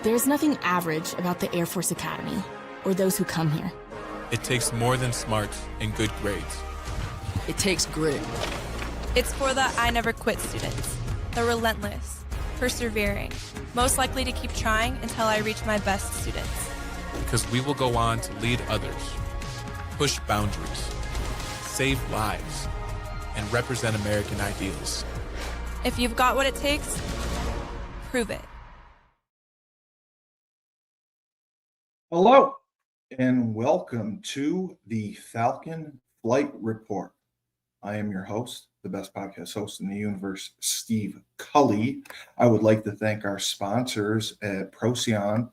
There's nothing average about the Air Force Academy or those who come here. It takes more than smarts and good grades. It takes grit. It's for the I never quit students, the relentless, persevering, most likely to keep trying until I reach my best students. Because we will go on to lead others, push boundaries, save lives, and represent American ideals. If you've got what it takes, prove it. Hello, and welcome to the Falcon Flight Report. I am your host, the best podcast host in the universe, Steve Cully. I would like to thank our sponsors at Procyon.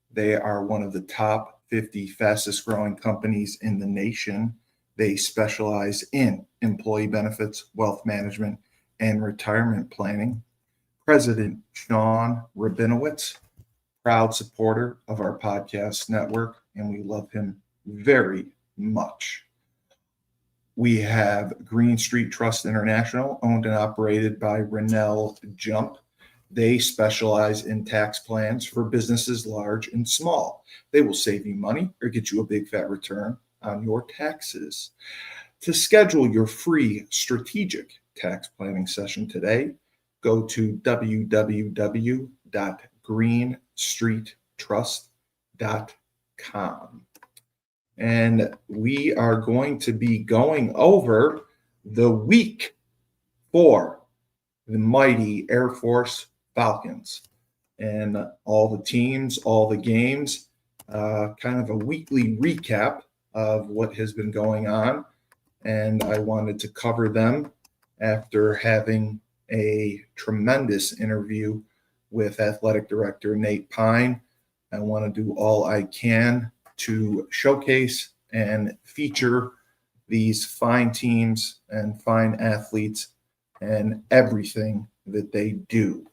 They are one of the top 50 fastest growing companies in the nation. They specialize in employee benefits, wealth management, and retirement planning. President Sean Rabinowitz, proud supporter of our podcast network, and we love him very much. We have Green Street Trust International, owned and operated by Rennell Jump. They specialize in tax plans for businesses large and small. They will save you money or get you a big fat return on your taxes. To schedule your free strategic tax planning session today, go to www.greenstreettrust.com. And we are going to be going over the week for the mighty Air Force Falcons and all the teams, all the games, kind of a weekly recap of what has been going on. And I wanted to cover them after having a tremendous interview with athletic director Nate Pine. I want to do all I can to showcase and feature these fine teams and fine athletes and everything that they do.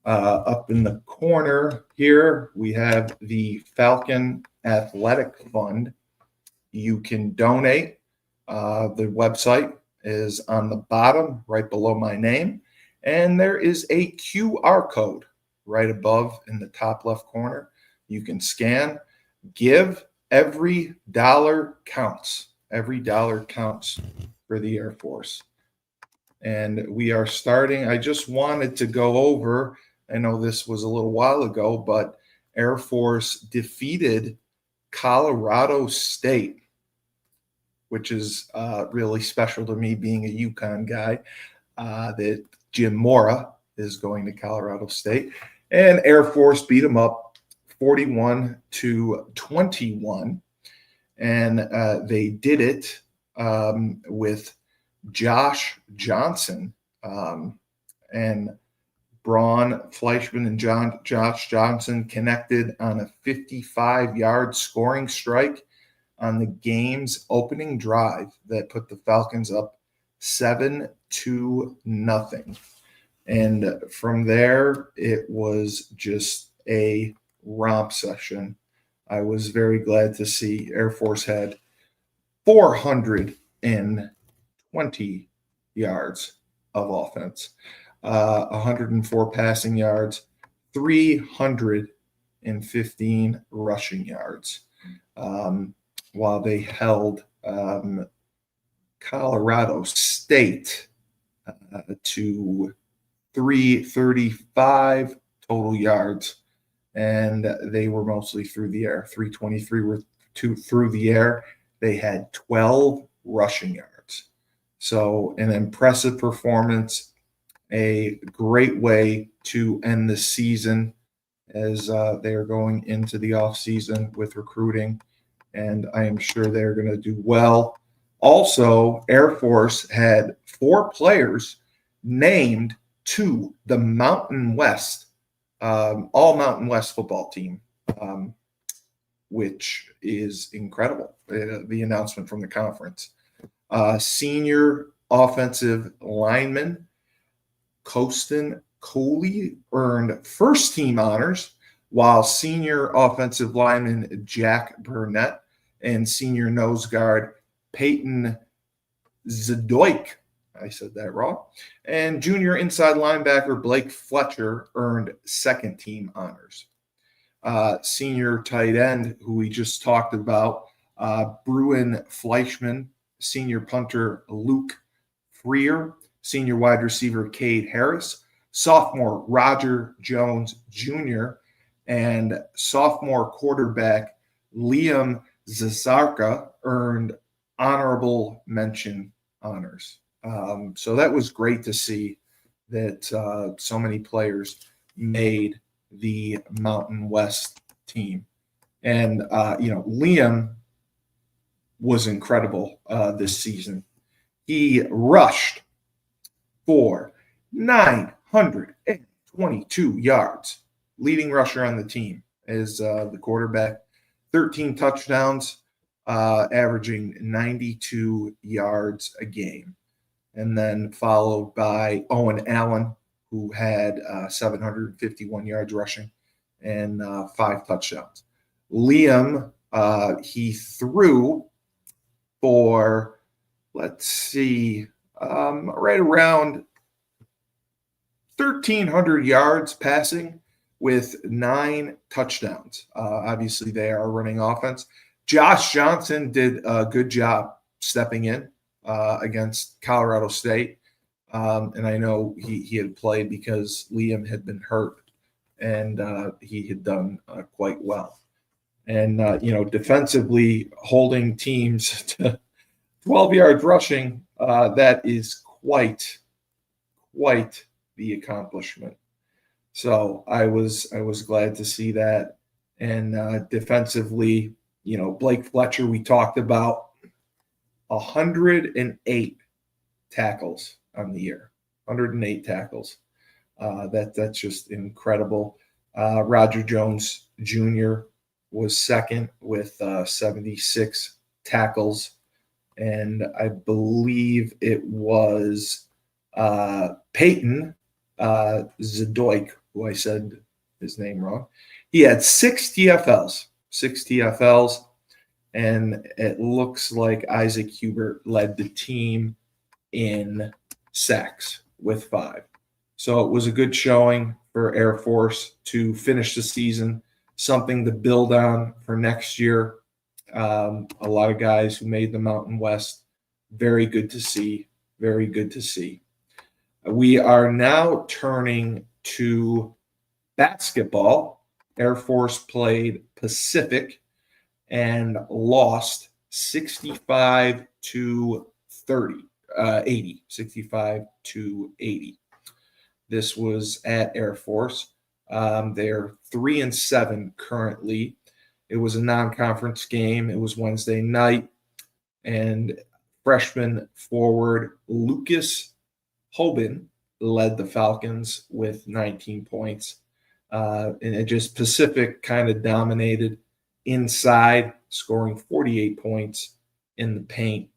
Up in the corner here, we have the Falcon Athletic Fund. You can donate. The website is on the bottom, right below my name. And there is a QR code right above in the top left corner. You can scan, give. Every dollar counts. Every dollar counts for the Air Force. And we are starting. I just wanted to go over, I know this was a little while ago, but Air Force defeated Colorado State, which is really special to me being a UConn guy, that Jim Mora is going to Colorado State. And Air Force beat them up 41-21. And they did it with Josh Johnson and Braun Fleischman and Josh Johnson connected on a 55-yard scoring strike on the game's opening drive that put the Falcons up 7-0. And from there, it was just a romp session. I was very glad to see Air Force had 420 yards of offense, 104 passing yards, 315 rushing yards, while they held Colorado State to 335 total yards, and they were mostly through the air. 323 were through the air. They had 12 rushing yards. So an impressive performance, a great way to end the season as they are going into the offseason with recruiting, and I am sure they're going to do well. Also, Air Force had 4 players named to the Mountain West, all Mountain West football team, which is incredible, the announcement from the conference. Senior offensive lineman Colston Coley earned first team honors, while senior offensive lineman Jack Burnett and senior nose guard Peyton Zadoik, I said that wrong, and junior inside linebacker Blake Fletcher earned second team honors. senior tight end, who we just talked about, Bruin Fleischman, senior punter Luke Freer, senior wide receiver Cade Harris, sophomore Roger Jones Jr., and sophomore quarterback Liam Zazarka earned honorable mention honors. So that was great to see that so many players made the Mountain West team. And, Liam was incredible this season. He rushed for 922 yards, leading rusher on the team is the quarterback, 13 touchdowns, averaging 92 yards a game. And then followed by Owen Allen, who had 751 yards rushing and 5 touchdowns. Liam, he threw for, right around 1,300 yards passing with 9 touchdowns. Obviously, they are running offense. Josh Johnson did a good job stepping in against Colorado State. And I know he had played because Liam had been hurt, and he had done quite well. And, defensively holding teams to 12 yards rushing, that is quite the accomplishment. So I was glad to see that. And defensively, Blake Fletcher, we talked about 108 tackles on the year, 108 tackles. That's just incredible. Roger Jones Jr. was second with 76 tackles. And I believe it was Peyton Zadoik, who I said his name wrong. He had 6 TFLs, and it looks like Isaac Hubert led the team in sacks with 5. So it was a good showing for Air Force to finish the season, something to build on for next year. A lot of guys who made the Mountain West. Very good to see. Very good to see. We are now turning to basketball. Air Force played Pacific and lost 65 to 80. 65 to 80. This was at Air Force. They're 3-7 currently. It was a non-conference game. It was Wednesday night, and freshman forward Lucas Hoban led the Falcons with 19 points. And it just Pacific kind of dominated inside, scoring 48 points in the paint.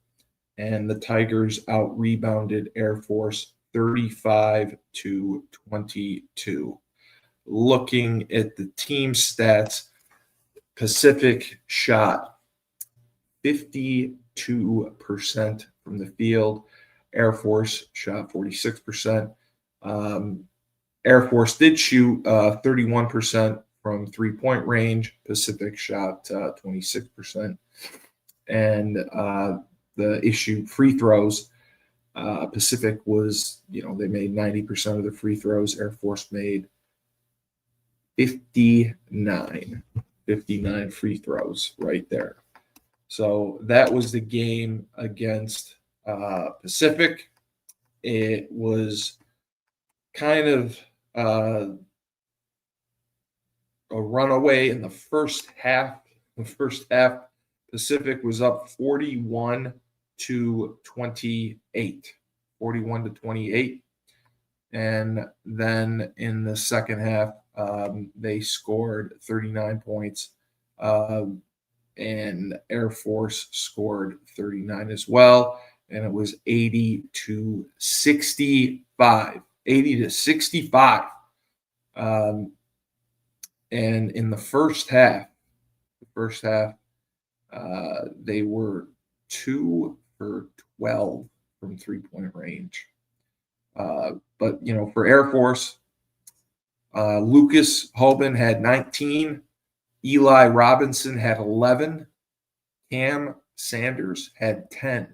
And the Tigers out-rebounded Air Force 35 to 22. Looking at the team stats, Pacific shot 52% from the field. Air Force shot 46%. Air Force did shoot 31% from three-point range. Pacific shot 26%. And the issue, free throws, Pacific was, they made 90% of the free throws. Air Force made 59 free throws right there. So that was the game against Pacific. It was kind of a runaway in the first half. The first half, Pacific was up 41 to 28. 41 to 28. And then in the second half, they scored 39 points. And Air Force scored 39 as well. And it was 80 to 65. 80 to 65. And in the first half, they were 2 for 12 from three-point range. But, for Air Force, Lucas Hoban had 19 Eli Robinson had 11. Cam Sanders had 10.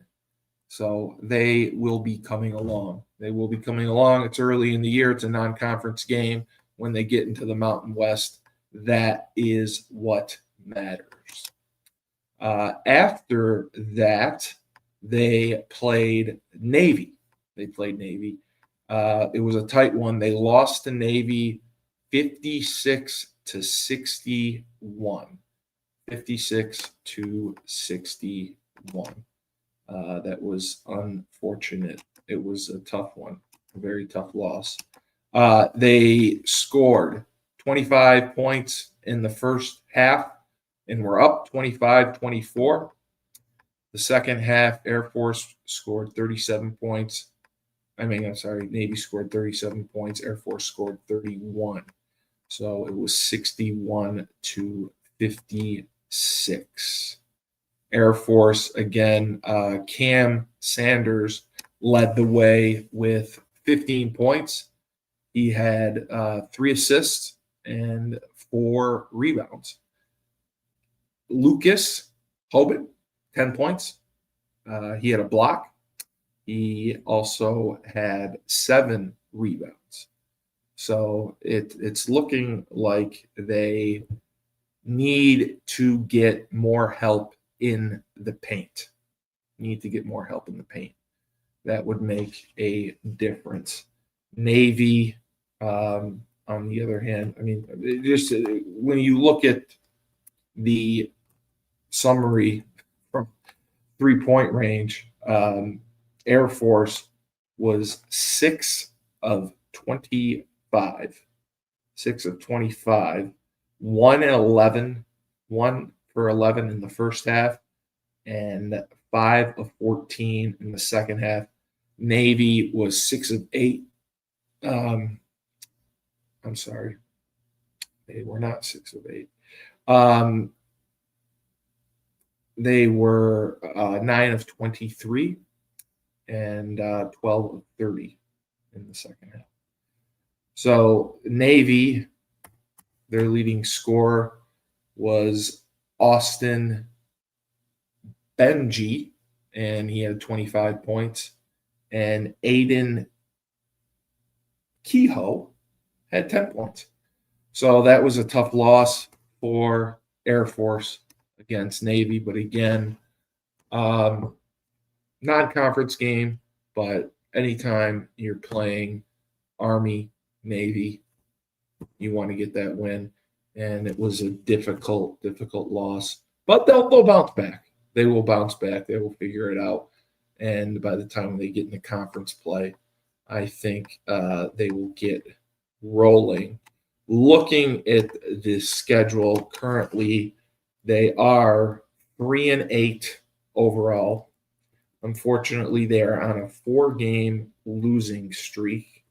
So they will be coming along. They will be coming along. It's early in the year. It's a non-conference game. When they get into the Mountain West, that is what matters. After that, they played Navy. It was a tight one. They lost to Navy 56-61. 56-61. That was unfortunate. It was a tough one, a very tough loss. They scored 25 points in the first half and were up 25-24. The second half, Air Force scored 37 points. Navy scored 37 points. Air Force scored 31. So it was 61-56. Air Force, again, Cam Sanders led the way with 15 points. He had 3 assists and 4 rebounds. Lucas Hoban, 10 points. He had a block. He also had 7 rebounds. So it's looking like they need to get more help in the paint. That would make a difference. Navy, on the other hand, just when you look at the summary from 3-point range, Air Force was 6 of 25. 6 of 25. 1 for 11 in the first half, and 5 of 14 in the second half. Navy was 6 of 8. I'm sorry. They were not 6 of 8. They were 9 of 23 and 12 of 30 in the second half. So Navy, their leading scorer was Austin Benji, and he had 25 points. And Aiden Kehoe had 10 points. So that was a tough loss for Air Force against Navy. But again, non-conference game, but anytime you're playing Army, Navy, you want to get that win. And it was a difficult loss. But they'll bounce back. They will bounce back. They will figure it out. And by the time they get into conference play, I think they will get rolling. Looking at the schedule currently, they are 3-8 overall. Unfortunately, they are on a 4-game losing streak.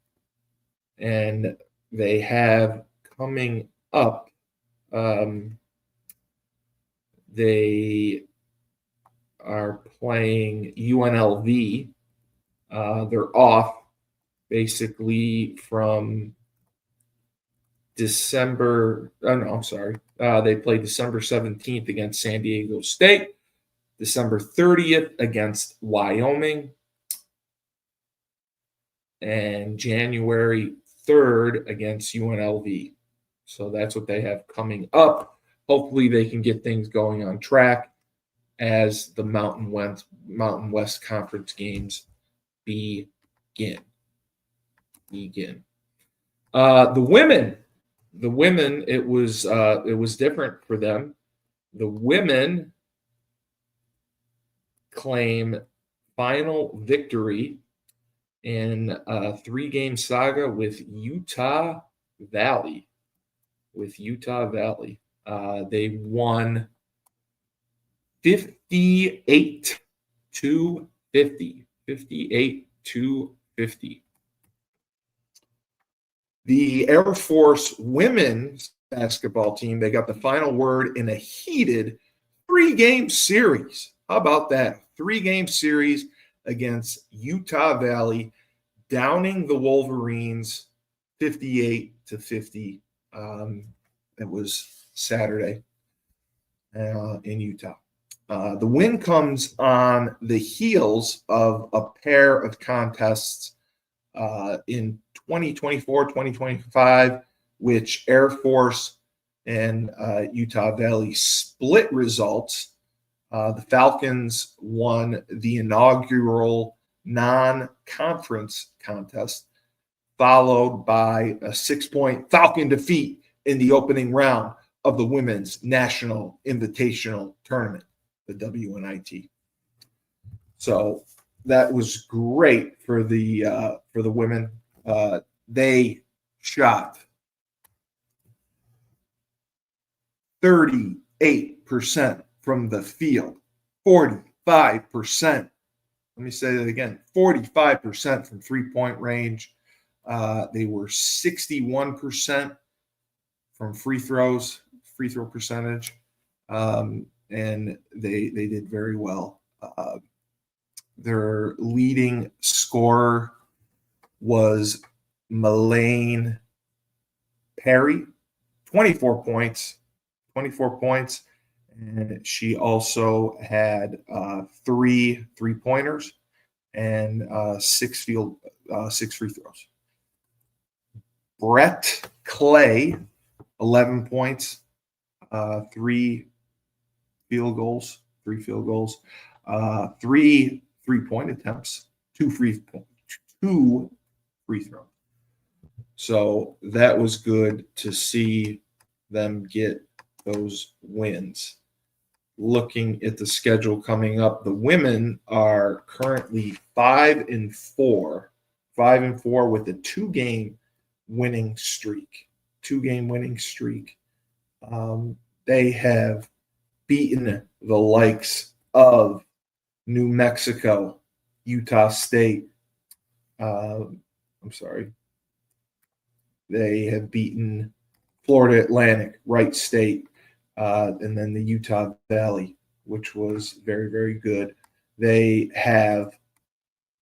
And they have coming up, they are playing UNLV. They're off basically from December. They play December 17th against San Diego State, December 30th against Wyoming, and January 3rd against UNLV. So that's what they have coming up. Hopefully they can get things going on track as the Mountain West Conference games begin. The women, it was different for them. The women claim final victory in a 3-game saga with Utah Valley. They won 58-50. 58-50. The Air Force women's basketball team, they got the final word in a heated 3-game series. How about that? 3-game series against Utah Valley, downing the Wolverines 58-50. It was Saturday in Utah. The win comes on the heels of a pair of contests in 2024, 2025, which Air Force and Utah Valley split results. The Falcons won the inaugural non-conference contest, followed by a 6-point Falcon defeat in the opening round of the Women's National Invitational Tournament, the WNIT. So that was great for the women. They shot 38% from the field, 45%. Let me say that again, 45% from three-point range. They were 61% from free throw percentage, and they did very well. Their leading scorer was Melaine Perry, 24 points, and she also had 3 3-pointers and 6 free throws. Brett Clay, 11 points, 3 field goals, 3 3-point attempts, 2 free throws. So that was good to see them get those wins. Looking at the schedule coming up, the women are currently 5-4 with a 2-game winning streak. They have beaten the likes of New Mexico, Utah State. They have beaten Florida Atlantic, Wright State, and then the Utah Valley, which was very, very good. They have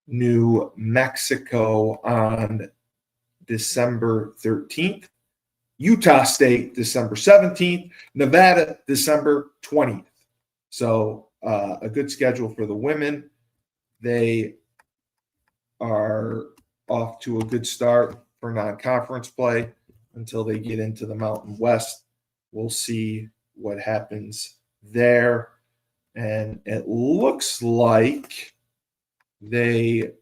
New Mexico on December 13th, Utah State December 17th, Nevada December 20th. So a good schedule for the women. They are off to a good start for non-conference play until they get into the Mountain West. We'll see what happens there. And it looks like they're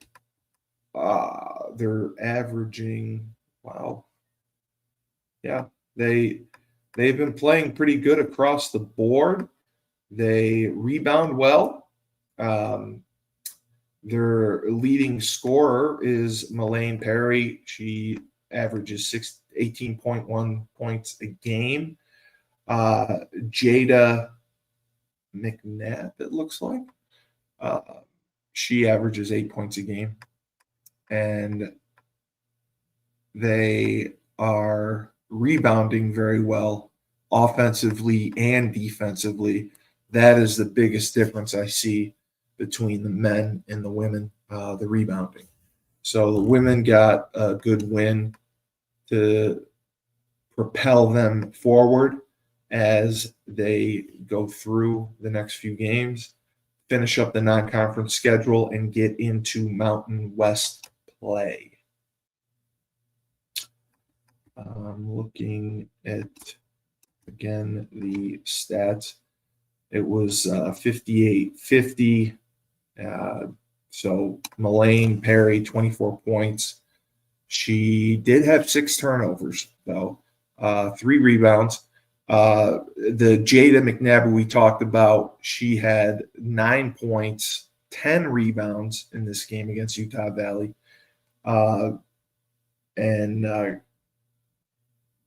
averaging, wow. Yeah, they've been playing pretty good across the board. They rebound well. Their leading scorer is Melaine Perry. She averages 18.1 points a game. Jada McNabb, it looks like. She averages 8 points a game. And they are rebounding very well, offensively and defensively. That is the biggest difference I see between the men and the women, the rebounding. So the women got a good win to propel them forward as they go through the next few games, finish up the non-conference schedule, and get into Mountain West play. I'm looking at, again, the stats. It was 58-50. So Melaine Perry, 24 points. She did have 6 turnovers, though, 3 rebounds. The Jada McNabb we talked about, she had 9 points, 10 rebounds in this game against Utah Valley. And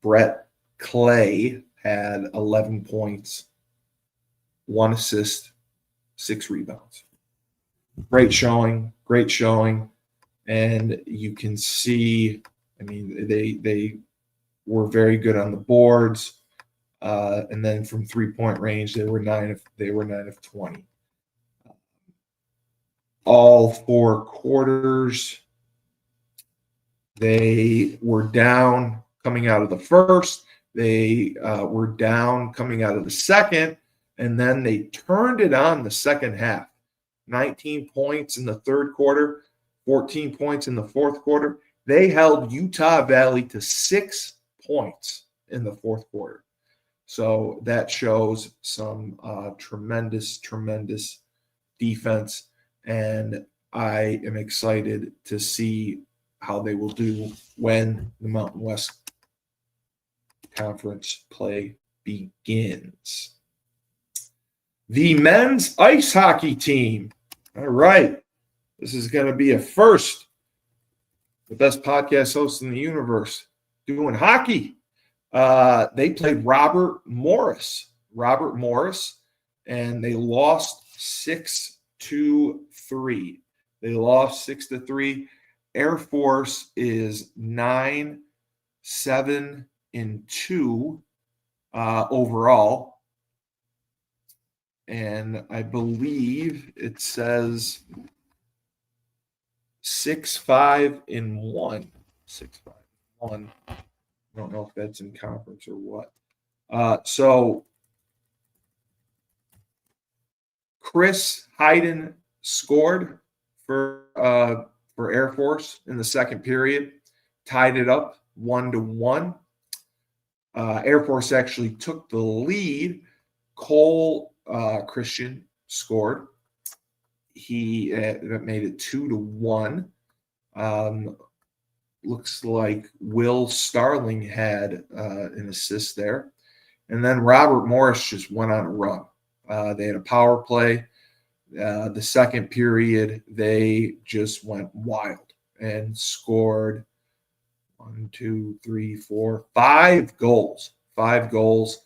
Brett Clay had 11 points, 1 assist, 6 rebounds. Great showing. And you can see, I mean, they were very good on the boards. And then from 3-point range, they were 9 of 20. All 4 quarters, they were down coming out of the first. They were down coming out of the second, and then they turned it on the second half. 19 points in the third quarter, 14 points in the fourth quarter. They held Utah Valley to 6 points in the fourth quarter. So that shows some tremendous defense. And I am excited to see how they will do when the Mountain West Conference play begins. The men's ice hockey team. All right. This is going to be a first. The best podcast host in the universe doing hockey. They played Robert Morris, and they lost 6-3. They lost 6-3. Air Force is 9-7-2 overall. And I believe it says 6-5-1. 6-5-1. I don't know if that's in conference or what. So Chris Hayden scored for Air Force in the second period, tied it up 1-1. Air Force actually took the lead. Cole Christian scored. He made it 2-1. Looks like Will Starling had an assist there. And then Robert Morris just went on a run. They had a power play. The second period, they just went wild and scored 5 goals. 5 goals.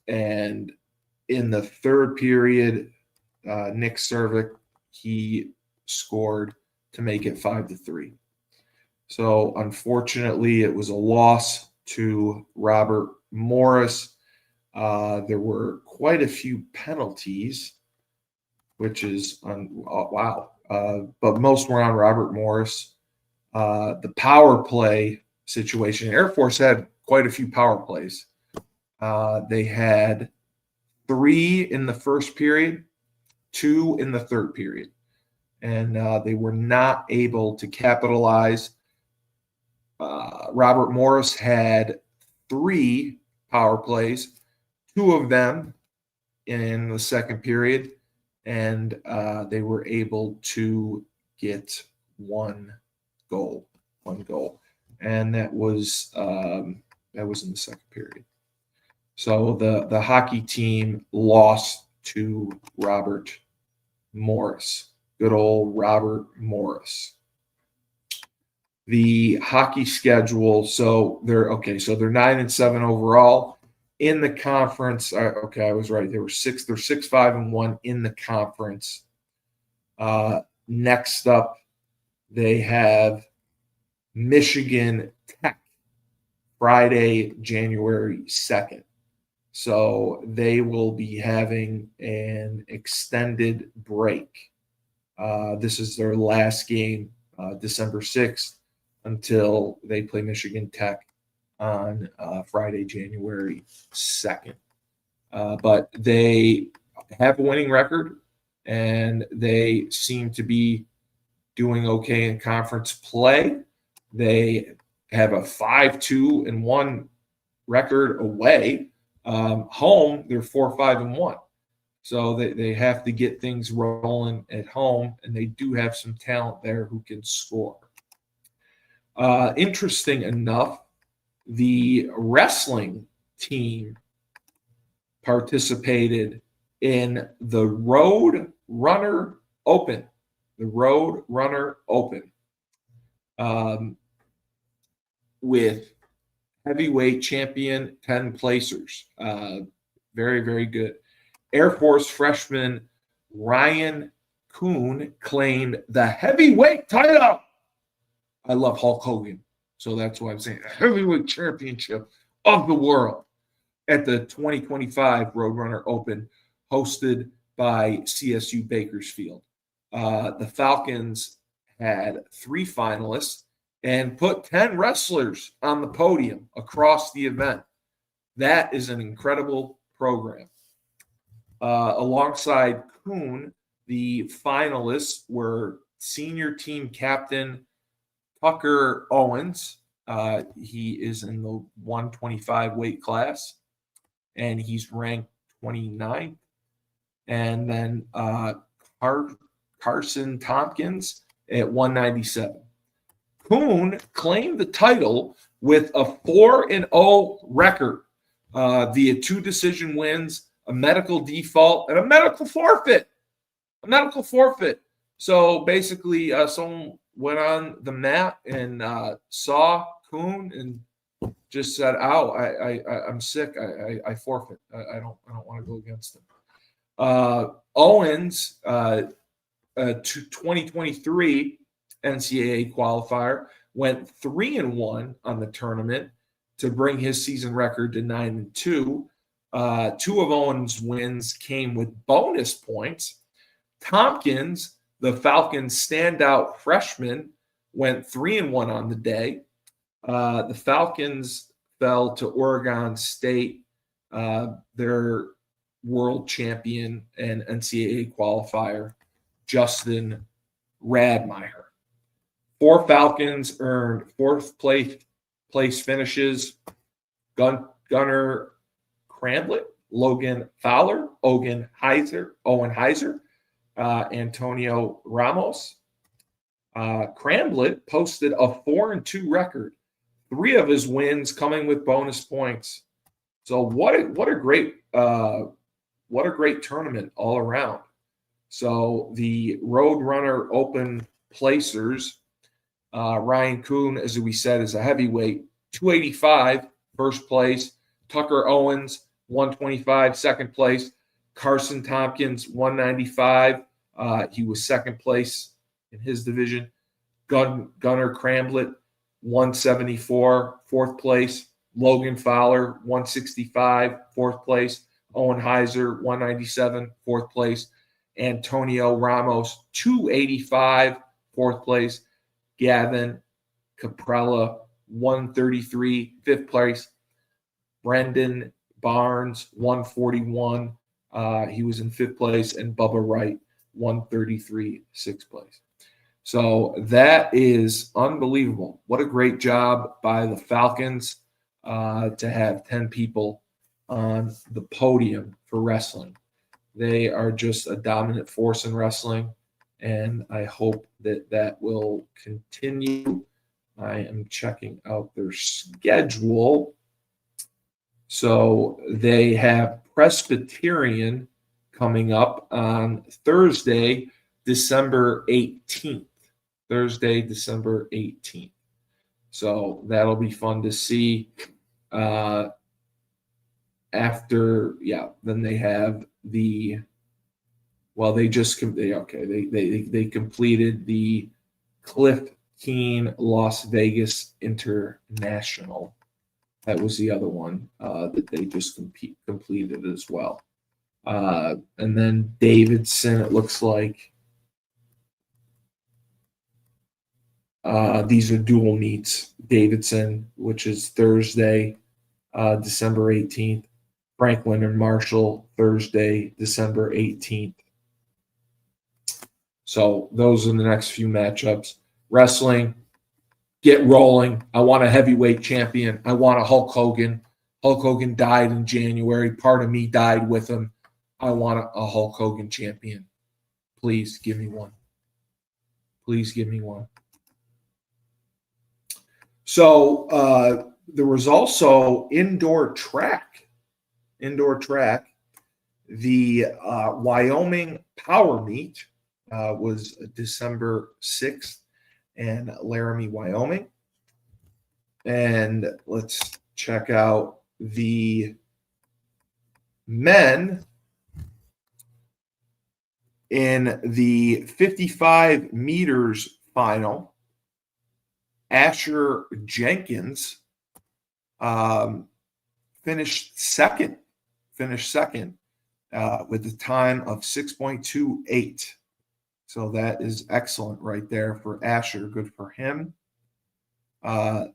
And in the third period, Nick Cervic, he scored to make it 5-3. So unfortunately, it was a loss to Robert Morris. There were quite a few penalties, which is wow. But most were on Robert Morris. The power play situation, Air Force had quite a few power plays. They had 3 in the first period, 2 in the third period, and they were not able to capitalize. Robert Morris had 3 power plays, 2 of them in the second period, and they were able to get 1 goal, and that was in the second period. So the hockey team lost to Robert Morris. Good old Robert Morris. The hockey schedule, so they're 9-7 overall in the conference. I was right. They're 6-5-1 in the conference. Next up, they have Michigan Tech, Friday, January 2nd. So they will be having an extended break. This is their last game, December 6th, until they play Michigan Tech on Friday, January 2nd. But they have a winning record, and they seem to be doing okay in conference play. They have a 5-2-1 record away. Home, they're 4-5-1. So they have to get things rolling at home, and they do have some talent there who can score. Interesting enough, the wrestling team participated in the Road Runner Open. With heavyweight champion 10 placers. Very, very good. Air Force freshman Ryan Kuhn claimed the heavyweight title. I love Hulk Hogan, so that's why I'm saying heavyweight championship of the world at the 2025 Roadrunner Open, hosted by CSU Bakersfield. The Falcons had 3 finalists, and put 10 wrestlers on the podium across the event. That is an incredible program. Alongside Kuhn, the finalists were senior team captain Tucker Owens. He is in the 125 weight class, and he's ranked 29th. And then Carson Tompkins at 197. Kuhn claimed the title with a 4-0 record via 2 decision wins, a medical default, and a medical forfeit. So basically, someone went on the mat and saw Kuhn and just said, "Ow, I'm sick. I forfeit. I don't want to go against him." Owens, 2023 NCAA qualifier, went 3-1 on the tournament to bring his season record to 9-2. 2 of Owens' wins came with bonus points. Tompkins, the Falcons' standout freshman, went 3-1 on the day. The Falcons fell to Oregon State, their world champion and NCAA qualifier, Justin Radmeyer. 4 Falcons earned 4th place finishes. Gunnar Cramblett, Logan Fowler, Owen Heiser, Antonio Ramos. Cramblett posted a 4-2 record, 3 of his wins coming with bonus points. So what a great tournament all around. So the Roadrunner Open placers, Ryan Kuhn, as we said, is a heavyweight, 285, first place. Tucker Owens, 125, second place. Carson Tompkins, 195. He was second place in his division. Gunnar Cramblett, 174, fourth place. Logan Fowler, 165, fourth place. Owen Heiser, 197, fourth place. Antonio Ramos, 285, fourth place. Gavin Caprella, 133, fifth place. Brendan Barnes, 141. He was in fifth place. And Bubba Wright, 133, sixth place. So that is unbelievable. What a great job by the Falcons to have 10 people on the podium for wrestling. They are just a dominant force in wrestling, and I hope that will continue. I am checking out their schedule. So they have Presbyterian coming up on Thursday, December 18th. So that'll be fun to see. Then they have they completed the Cliff Keen Las Vegas International. That was the other one that they just completed as well. And then Davidson, it looks like. These are dual meets. Davidson, which is Thursday, December 18th. Franklin and Marshall, Thursday, December 18th. So those are the next few matchups. Wrestling, get rolling. I want a heavyweight champion. I want a Hulk Hogan. Hulk Hogan died in January. Part of me died with him. I want a Hulk Hogan champion. Please give me one. So there was also indoor track. The Wyoming Power Meet was December 6th in Laramie, Wyoming. And let's check out the men in the 55 meters final. Asher Jenkins finished second with a time of 6.28. So that is excellent right there for Asher. Good for him. Let's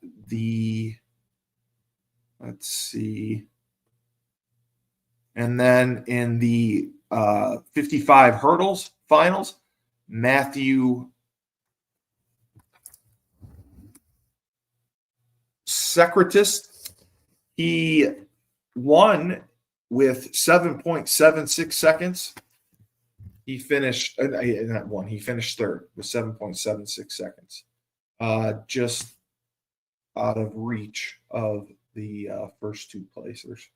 see. And then in the 55 hurdles finals, Matthew Secretis, he won with 7.76 seconds. He finished, not one, he finished third with 7.76 seconds. Just out of reach of the first two placers.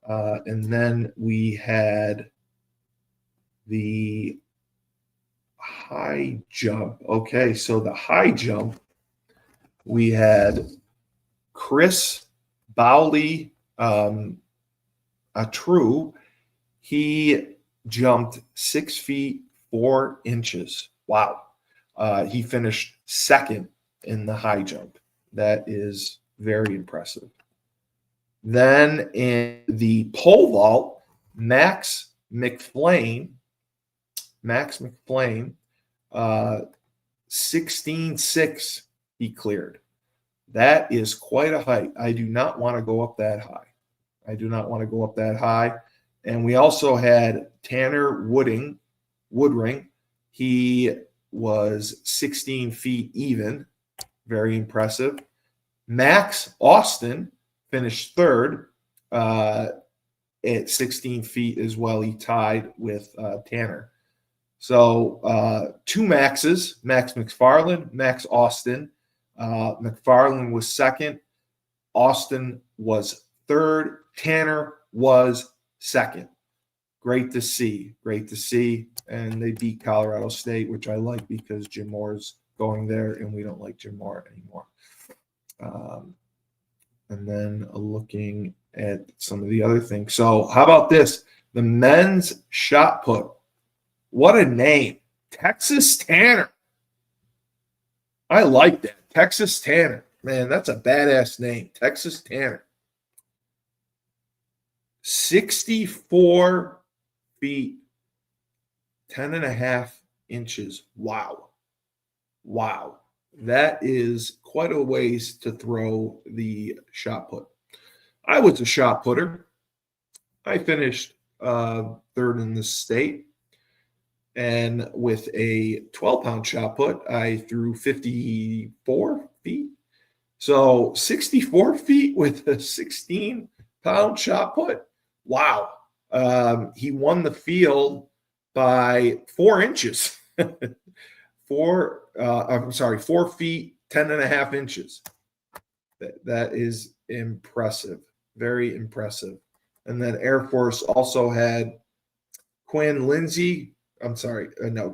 And then we had the high jump. Okay, so the high jump, we had Chris Bowley True. He jumped 6 feet 4 inches. Wow. He finished second in the high jump. That is very impressive. Then in the pole vault, Max McFlane, 16.6 he cleared. That is quite a height. I do not want to go up that high. And we also had Tanner Woodring. He was 16 feet even. Very impressive. Max Austin finished third at 16 feet as well. He tied with Tanner. So 2 Maxes, Max McFarland, Max Austin. McFarland was second. Austin was third. Tanner was second. Great to see. And they beat Colorado State, which I like because Jim Moore's going there, and we don't like Jim Moore anymore. And then looking at some of the other things. So how about this? The men's shot put. What a name. Texas Tanner. I like that. Texas Tanner. Man, that's a badass name. Texas Tanner. 64 feet, 10.5 inches. Wow. That is quite a ways to throw the shot put. I was a shot putter. I finished third in the state. And with a 12-pound shot put, I threw 54 feet. So 64 feet with a 16-pound shot put. Wow. He won the field by 4 inches. 4 feet, 10.5 inches. That is impressive. Very impressive. And then Air Force also had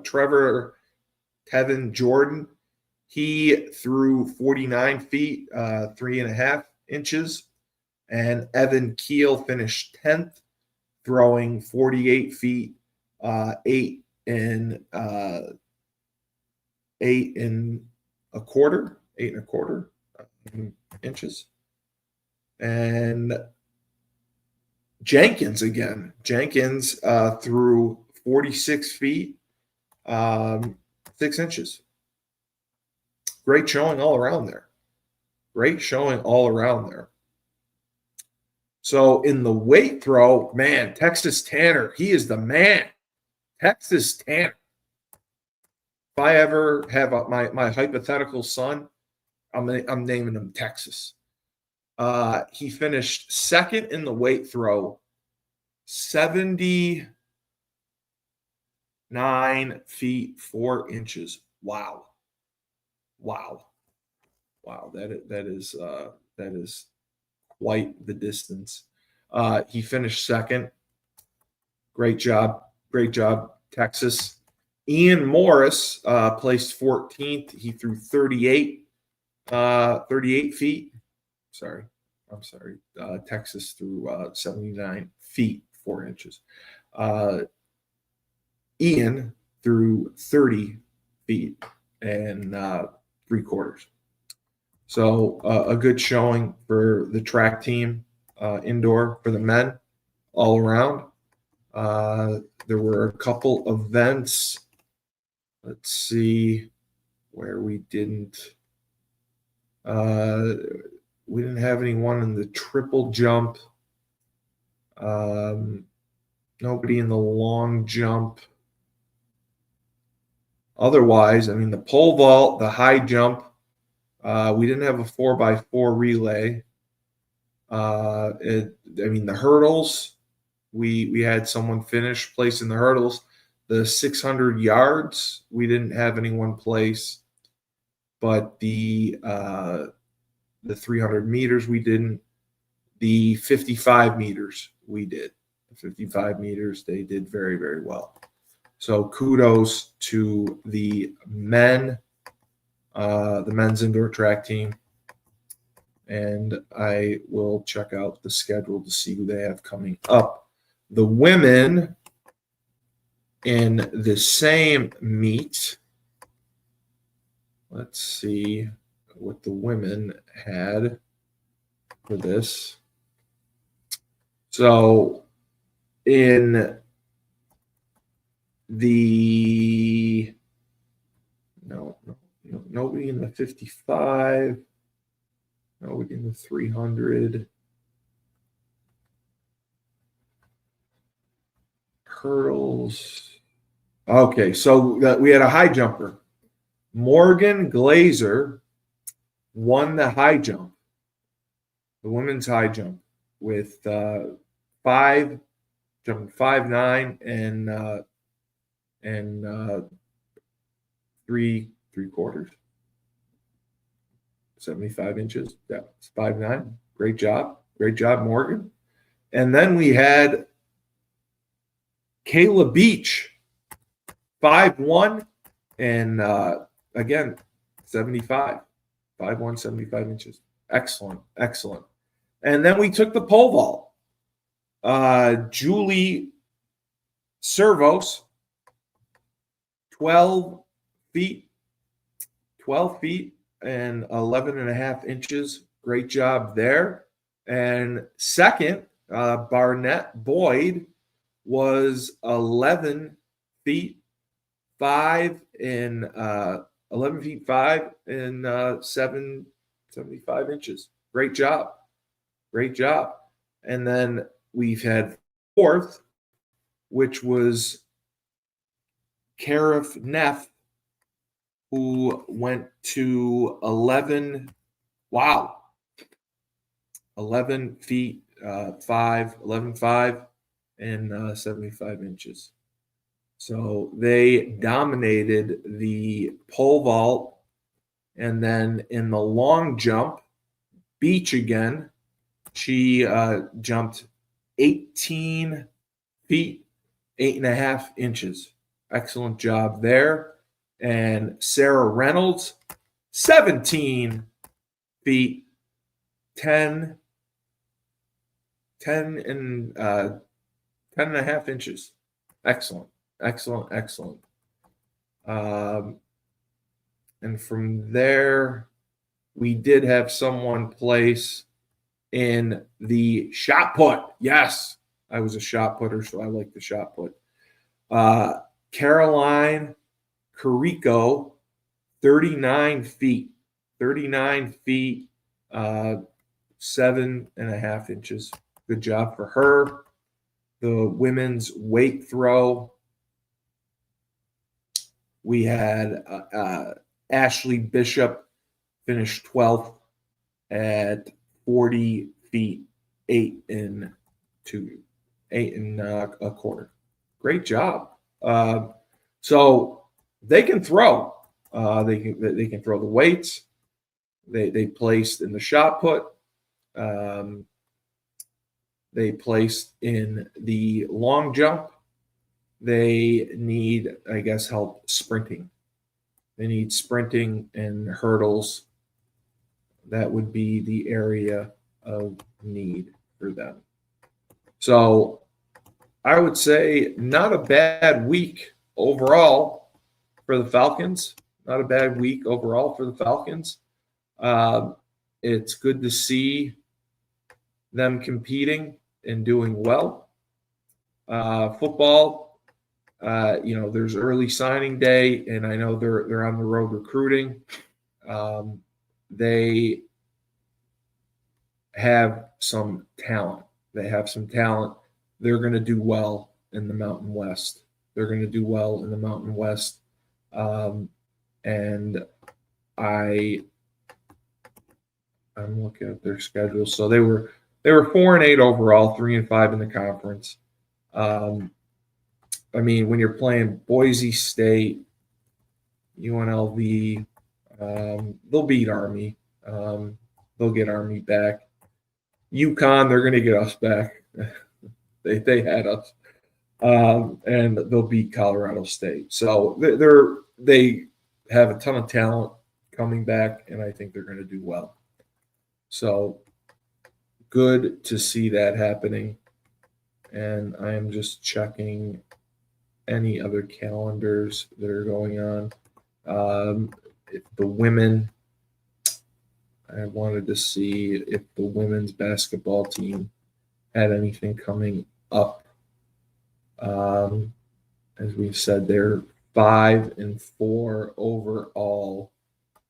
Trevor Tevin Jordan. He threw 49 feet, 3.5 inches. And Evan Keel finished 10th, throwing 48 feet, 8 and a quarter inches. And Jenkins threw 46 feet, 6 inches. Great showing all around there. So in the weight throw, man, Texas Tanner, he is the man. Texas Tanner. If I ever have my hypothetical son, I'm naming him Texas. He finished second in the weight throw, 79 feet 4 inches. Wow. That is quite the distance. He finished second. Great job, Texas. Ian Morris placed 14th. He threw 38 feet. I'm sorry. Texas threw 79 feet 4 inches. Ian threw 30 feet and 3/4. So a good showing for the track team indoor for the men all around. There were a couple events. Let's see where we didn't We didn't have anyone in the triple jump. Nobody in the long jump. Otherwise, I mean, the pole vault, the high jump, we didn't have a 4x4 relay. The hurdles, we had someone finish place in the hurdles. The 600 yards, we didn't have anyone place, but the 300 meters we didn't. The 55 meters we did. The 55 meters, they did very, very well. So kudos to the men's indoor track team. And I will check out the schedule to see who they have coming up. The women in the same meet. Let's see what the women had for this. So in the nobody in the 55, nobody in the 300 hurdles. Okay, so we had a high jumper. Morgan Glazer won the high jump, the women's high jump, with jumping 5.9 and 3/4, 75 inches. Yeah, it's 5.9. Great job, Morgan. And then we had Kayla Beach, 5'1", and again 75, 5'1", 75 inches. Excellent. And then we took the pole vault. Julie Servos, 12 feet and 11.5 inches. Great job there. And second, Barnett Boyd was 11 feet 5 and 11 feet 5 and 75 inches. Great job. And then we've had fourth, which was Karif Neff, who went to 11 feet 5, 11.5 and 75 inches. So they dominated the pole vault. And then in the long jump, Beach again, she jumped 18 feet 8.5 inches. Excellent job there. And Sarah Reynolds, 17 feet 10 and 10.5 inches. Excellent. And from there, we did have someone place in the shot put. Yes, I was a shot putter, so I like the shot put. Caroline Carico, 39 feet, 7.5 inches. Good job for her. The women's weight throw, we had Ashley Bishop finished 12th at 40 feet 8.25. Great job. So they can throw. They can throw the weights. They placed in the shot put. They placed in the long jump. They need, I guess, help sprinting. They need sprinting and hurdles. That would be the area of need for them. So I would say not a bad week overall for the Falcons. Not a bad week overall for the Falcons. It's good to see them competing and doing well. Football, there's early signing day, and I know they're on the road recruiting. they have some talent. They're going to do well in the Mountain West. And I'm looking at their schedule. So they were 4-8 overall, 3-5 in the conference. I mean, when you're playing Boise State, UNLV, they'll beat Army. They'll get Army back. UConn, they're going to get us back. they had us. And they'll beat Colorado State. So they have a ton of talent coming back, and I think they're going to do well. So good to see that happening. And I am just checking any other calendars that are going on. If the women, I wanted to see if the women's basketball team had anything coming up. As we've said, they're 5-4 overall.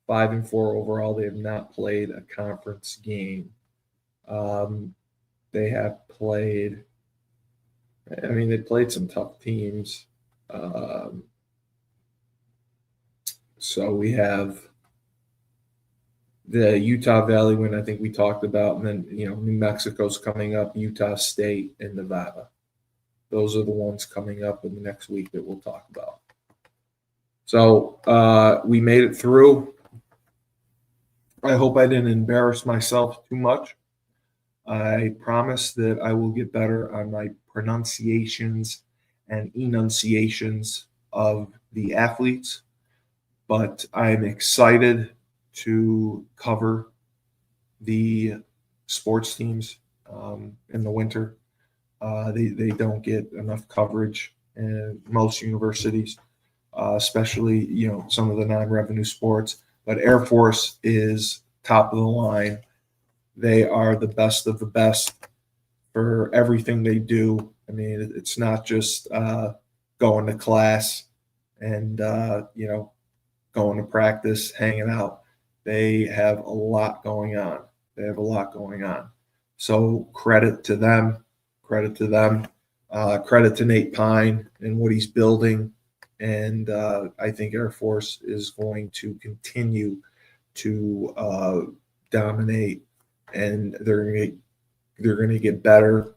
5-4 overall. They have not played a conference game. They have played. I mean, they played some tough teams. So we have the Utah Valley win, I think we talked about, and then New Mexico's coming up, Utah State, and Nevada. Those are the ones coming up in the next week that we'll talk about. So we made it through. I hope I didn't embarrass myself too much. I promise that I will get better on my pronunciations and enunciations of the athletes, but I'm excited to cover the sports teams in the winter. They don't get enough coverage in most universities, especially some of the non-revenue sports. But Air Force is top of the line. They are the best of the best for everything they do. I mean, it's not just going to class and going to practice, hanging out. They have a lot going on. So credit to them. Credit to Nate Pine and what he's building. And I think Air Force is going to continue to dominate, and they're going to get better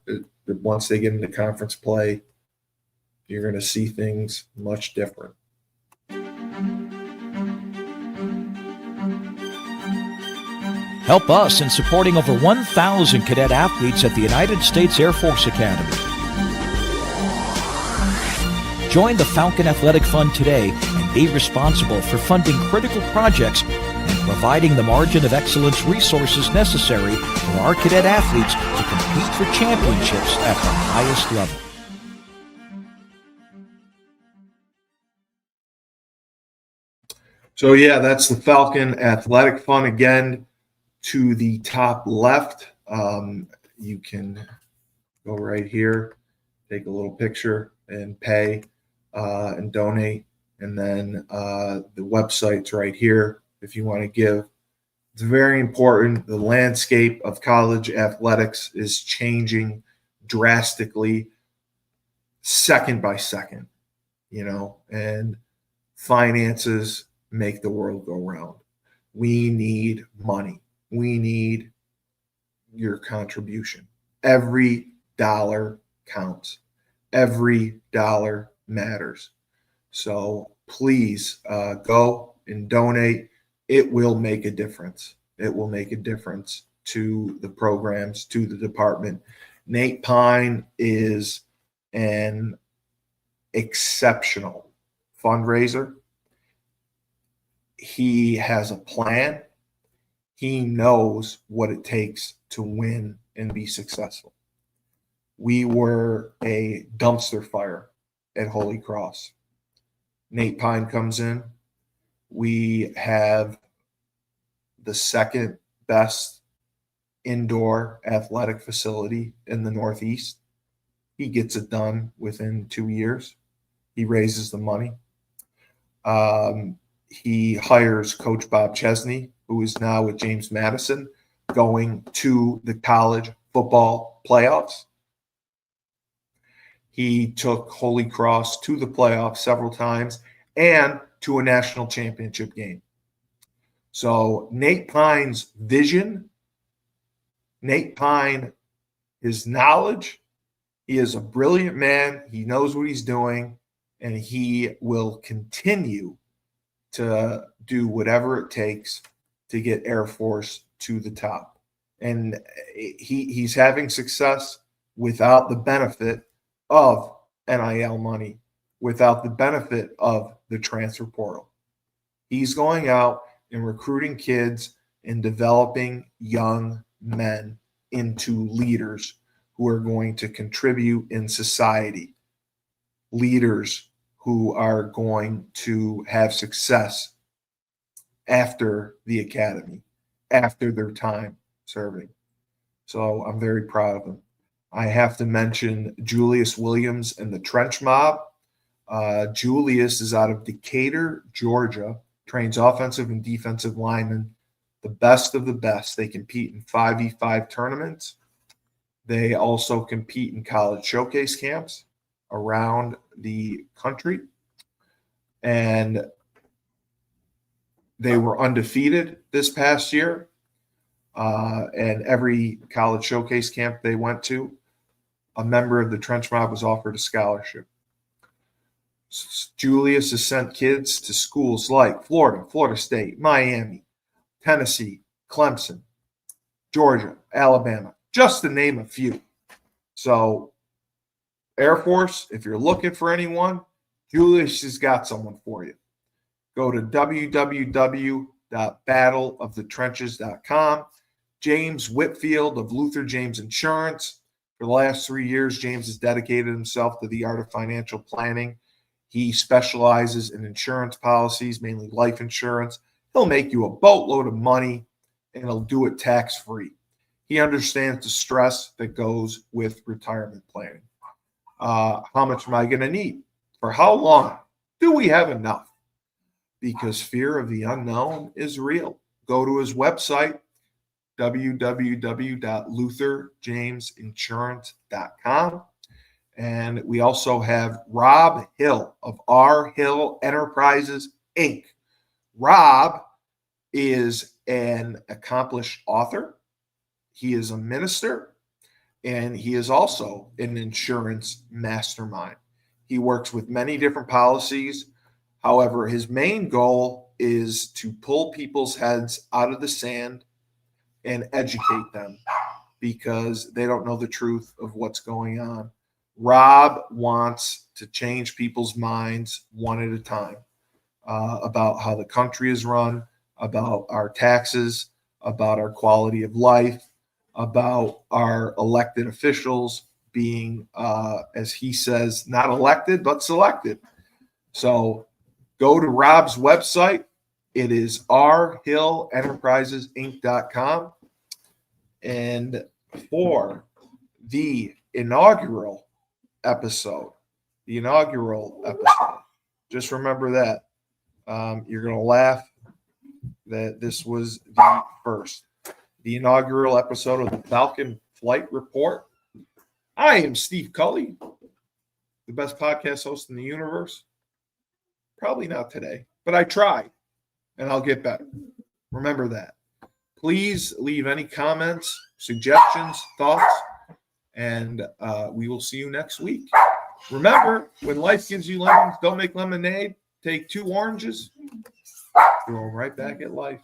once they get into conference play. You're going to see things much different. Help us in supporting over 1,000 cadet athletes at the United States Air Force Academy. Join the Falcon Athletic Fund today and be responsible for funding critical projects and providing the margin of excellence resources necessary for our cadet athletes to compete for championships at the highest level. So yeah, that's the Falcon Athletic Fund. Again, to the top left, you can go right here, take a little picture and pay and donate. And then the website's right here if you want to give. It's very important. The landscape of college athletics is changing drastically second by second, and finances make the world go round. We need money. We need your contribution. Every dollar counts. Every dollar matters. So please go and donate. It will make a difference. It will make a difference to the programs, to the department. Nate Pine is an exceptional fundraiser. He has a plan. He knows what it takes to win and be successful. We were a dumpster fire at Holy Cross. Nate Pine comes in. We have the second best indoor athletic facility in the Northeast. He gets it done within 2 years. He raises the money. He hires Coach Bob Chesney, who is now with James Madison, going to the college football playoffs. He took Holy Cross to the playoffs several times and to a national championship game. So Nate Pine's vision, Nate Pine, his knowledge, he is a brilliant man. He knows what he's doing, and he will continue to do whatever it takes to get Air Force to the top. And he's having success without the benefit of NIL money, without the benefit of the transfer portal. He's going out and recruiting kids and developing young men into leaders who are going to contribute in society, leaders who are going to have success after the academy, after their time serving. So I'm very proud of him. I have to mention Julius Williams and the Trench Mob. Julius is out of Decatur, Georgia, trains offensive and defensive linemen, the best of the best. They compete in 5v5 tournaments. They also compete in college showcase camps around the country. And they were undefeated this past year. And every college showcase camp they went to, a member of the Trench Mob was offered a scholarship. Julius has sent kids to schools like Florida, Florida State, Miami, Tennessee, Clemson, Georgia, Alabama, just to name a few. So, Air Force, if you're looking for anyone, Julius has got someone for you. Go to www.battleofthetrenches.com. James Whitfield of Luther James Insurance. For the last 3 years, James has dedicated himself to the art of financial planning. He specializes in insurance policies, mainly life insurance. He'll make you a boatload of money, and he'll do it tax-free. He understands the stress that goes with retirement planning. How much am I going to need? For how long? Do we have enough? Because fear of the unknown is real. Go to his website, www.lutherjamesinsurance.com. And we also have Rob Hill of R. Hill Enterprises, Inc. Rob is an accomplished author. He is a minister, and he is also an insurance mastermind. He works with many different policies. However, his main goal is to pull people's heads out of the sand and educate them because they don't know the truth of what's going on. Rob wants to change people's minds one at a time about how the country is run, about our taxes, about our quality of life, about our elected officials being, as he says, not elected, but selected. So go to Rob's website. It is rhillenterprisesinc.com. And for the inaugural episode, just remember that. You're going to laugh that this was the first. The inaugural episode of the Falcon Flight Report. I am Steve Cully, the best podcast host in the universe. Probably not today, but I tried, and I'll get better. Remember that. Please leave any comments, suggestions, thoughts, and we will see you next week. Remember, when life gives you lemons, don't make lemonade. Take 2 oranges, throw them right back at life.